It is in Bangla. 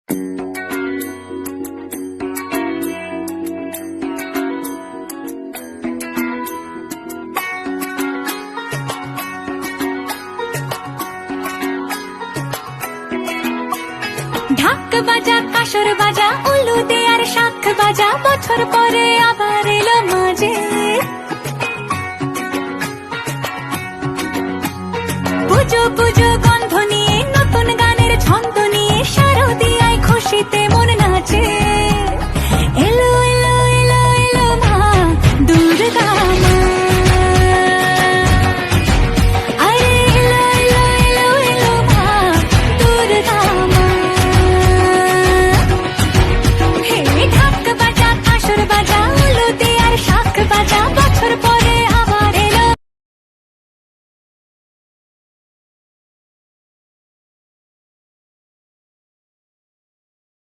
ঢাক বাজা কাসর বাজা উলু দে আর শাখ বাজা, বছর পরে আবার এলো মাঝে। পুজো পুজো গন্ধ নিয়ে